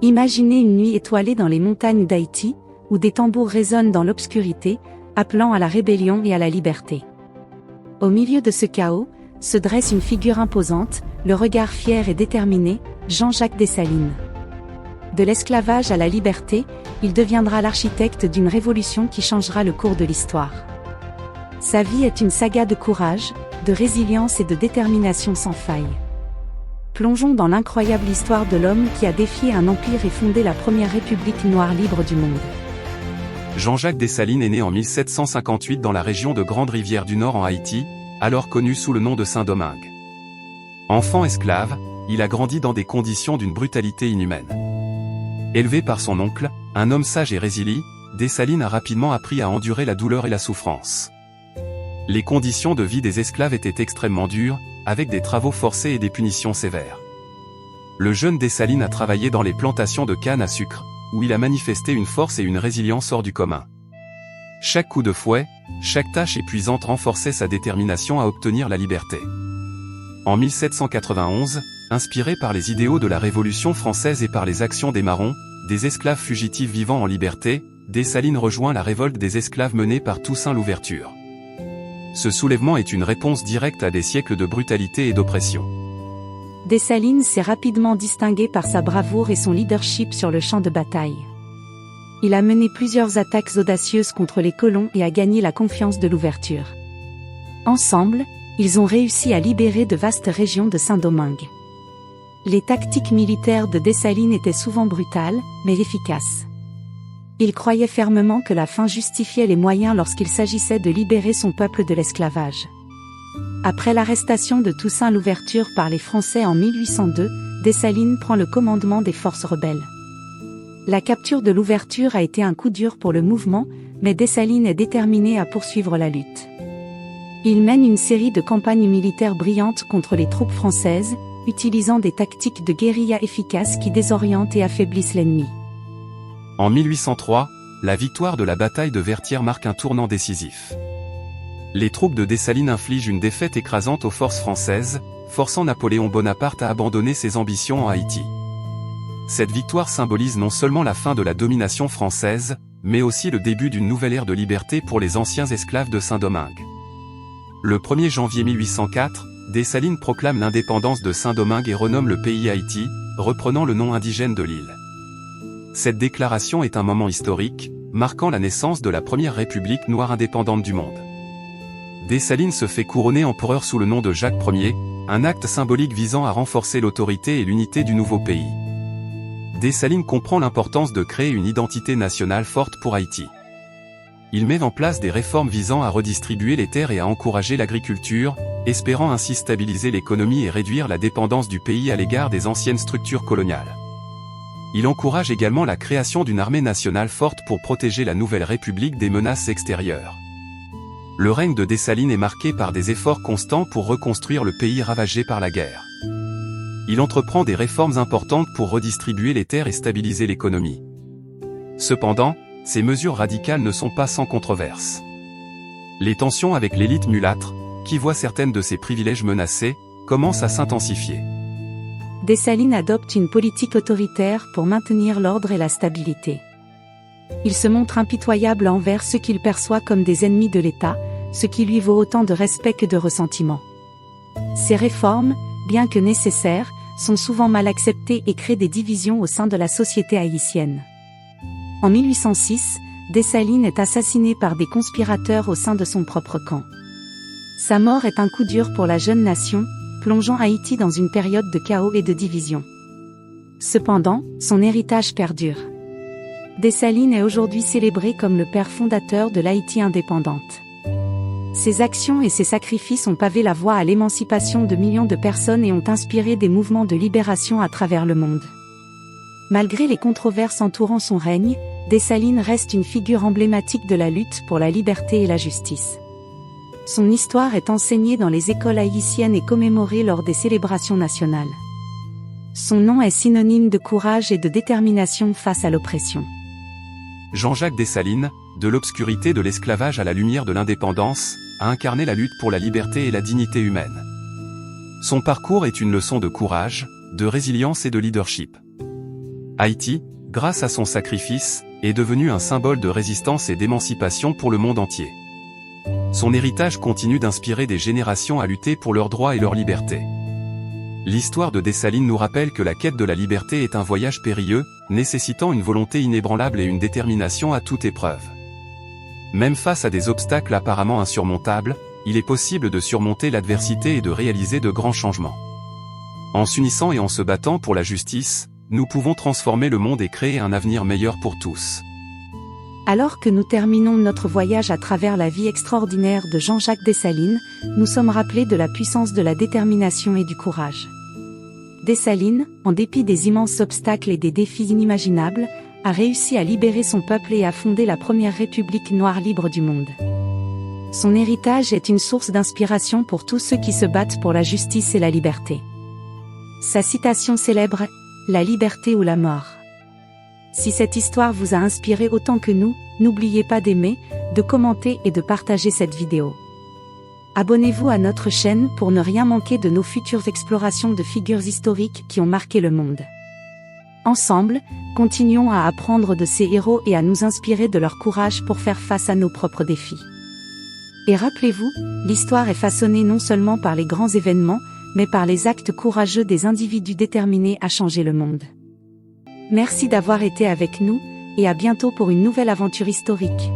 Imaginez une nuit étoilée dans les montagnes d'Haïti, où des tambours résonnent dans l'obscurité, appelant à la rébellion et à la liberté. Au milieu de ce chaos, se dresse une figure imposante, le regard fier et déterminé, Jean-Jacques Dessalines. De l'esclavage à la liberté, il deviendra l'architecte d'une révolution qui changera le cours de l'histoire. Sa vie est une saga de courage, de résilience et de détermination sans faille. Plongeons dans l'incroyable histoire de l'homme qui a défié un empire et fondé la première république noire libre du monde. Jean-Jacques Dessalines est né en 1758 dans la région de Grande-Rivière du Nord en Haïti, alors connue sous le nom de Saint-Domingue. Enfant esclave, il a grandi dans des conditions d'une brutalité inhumaine. Élevé par son oncle, un homme sage et résilient, Dessalines a rapidement appris à endurer la douleur et la souffrance. Les conditions de vie des esclaves étaient extrêmement dures, avec des travaux forcés et des punitions sévères. Le jeune Dessalines a travaillé dans les plantations de canne à sucre, où il a manifesté une force et une résilience hors du commun. Chaque coup de fouet, chaque tâche épuisante renforçait sa détermination à obtenir la liberté. En 1791, inspiré par les idéaux de la Révolution française et par les actions des Marrons, des esclaves fugitifs vivant en liberté, Dessalines rejoint la révolte des esclaves menée par Toussaint Louverture. Ce soulèvement est une réponse directe à des siècles de brutalité et d'oppression. Dessalines s'est rapidement distingué par sa bravoure et son leadership sur le champ de bataille. Il a mené plusieurs attaques audacieuses contre les colons et a gagné la confiance de Louverture. Ensemble, ils ont réussi à libérer de vastes régions de Saint-Domingue. Les tactiques militaires de Dessalines étaient souvent brutales, mais efficaces. Il croyait fermement que la fin justifiait les moyens lorsqu'il s'agissait de libérer son peuple de l'esclavage. Après l'arrestation de Toussaint Louverture par les Français en 1802, Dessalines prend le commandement des forces rebelles. La capture de Louverture a été un coup dur pour le mouvement, mais Dessalines est déterminé à poursuivre la lutte. Il mène une série de campagnes militaires brillantes contre les troupes françaises, utilisant des tactiques de guérilla efficaces qui désorientent et affaiblissent l'ennemi. En 1803, la victoire de la bataille de Vertières marque un tournant décisif. Les troupes de Dessalines infligent une défaite écrasante aux forces françaises, forçant Napoléon Bonaparte à abandonner ses ambitions en Haïti. Cette victoire symbolise non seulement la fin de la domination française, mais aussi le début d'une nouvelle ère de liberté pour les anciens esclaves de Saint-Domingue. Le 1er janvier 1804, Dessalines proclame l'indépendance de Saint-Domingue et renomme le pays Haïti, reprenant le nom indigène de l'île. Cette déclaration est un moment historique, marquant la naissance de la première république noire indépendante du monde. Dessalines se fait couronner empereur sous le nom de Jacques Ier, un acte symbolique visant à renforcer l'autorité et l'unité du nouveau pays. Dessalines comprend l'importance de créer une identité nationale forte pour Haïti. Il met en place des réformes visant à redistribuer les terres et à encourager l'agriculture, espérant ainsi stabiliser l'économie et réduire la dépendance du pays à l'égard des anciennes structures coloniales. Il encourage également la création d'une armée nationale forte pour protéger la nouvelle République des menaces extérieures. Le règne de Dessalines est marqué par des efforts constants pour reconstruire le pays ravagé par la guerre. Il entreprend des réformes importantes pour redistribuer les terres et stabiliser l'économie. Cependant, ces mesures radicales ne sont pas sans controverse. Les tensions avec l'élite mulâtre, qui voit certaines de ses privilèges menacés, commencent à s'intensifier. Dessalines adopte une politique autoritaire pour maintenir l'ordre et la stabilité. Il se montre impitoyable envers ceux qu'il perçoit comme des ennemis de l'État, ce qui lui vaut autant de respect que de ressentiment. Ces réformes, bien que nécessaires, sont souvent mal acceptées et créent des divisions au sein de la société haïtienne. En 1806, Dessalines est assassiné par des conspirateurs au sein de son propre camp. Sa mort est un coup dur pour la jeune nation, plongeant Haïti dans une période de chaos et de division. Cependant, son héritage perdure. Dessalines est aujourd'hui célébré comme le père fondateur de l'Haïti indépendante. Ses actions et ses sacrifices ont pavé la voie à l'émancipation de millions de personnes et ont inspiré des mouvements de libération à travers le monde. Malgré les controverses entourant son règne, Dessalines reste une figure emblématique de la lutte pour la liberté et la justice. Son histoire est enseignée dans les écoles haïtiennes et commémorée lors des célébrations nationales. Son nom est synonyme de courage et de détermination face à l'oppression. Jean-Jacques Dessalines, de l'obscurité de l'esclavage à la lumière de l'indépendance, a incarné la lutte pour la liberté et la dignité humaine. Son parcours est une leçon de courage, de résilience et de leadership. Haïti, grâce à son sacrifice, est devenu un symbole de résistance et d'émancipation pour le monde entier. Son héritage continue d'inspirer des générations à lutter pour leurs droits et leur liberté. L'histoire de Dessalines nous rappelle que la quête de la liberté est un voyage périlleux, nécessitant une volonté inébranlable et une détermination à toute épreuve. Même face à des obstacles apparemment insurmontables, il est possible de surmonter l'adversité et de réaliser de grands changements. En s'unissant et en se battant pour la justice, nous pouvons transformer le monde et créer un avenir meilleur pour tous. Alors que nous terminons notre voyage à travers la vie extraordinaire de Jean-Jacques Dessalines, nous sommes rappelés de la puissance de la détermination et du courage. Dessalines, en dépit des immenses obstacles et des défis inimaginables, a réussi à libérer son peuple et à fonder la première république noire libre du monde. Son héritage est une source d'inspiration pour tous ceux qui se battent pour la justice et la liberté. Sa citation célèbre « La liberté ou la mort ». Si cette histoire vous a inspiré autant que nous, n'oubliez pas d'aimer, de commenter et de partager cette vidéo. Abonnez-vous à notre chaîne pour ne rien manquer de nos futures explorations de figures historiques qui ont marqué le monde. Ensemble, continuons à apprendre de ces héros et à nous inspirer de leur courage pour faire face à nos propres défis. Et rappelez-vous, l'histoire est façonnée non seulement par les grands événements, mais par les actes courageux des individus déterminés à changer le monde. Merci d'avoir été avec nous, et à bientôt pour une nouvelle aventure historique.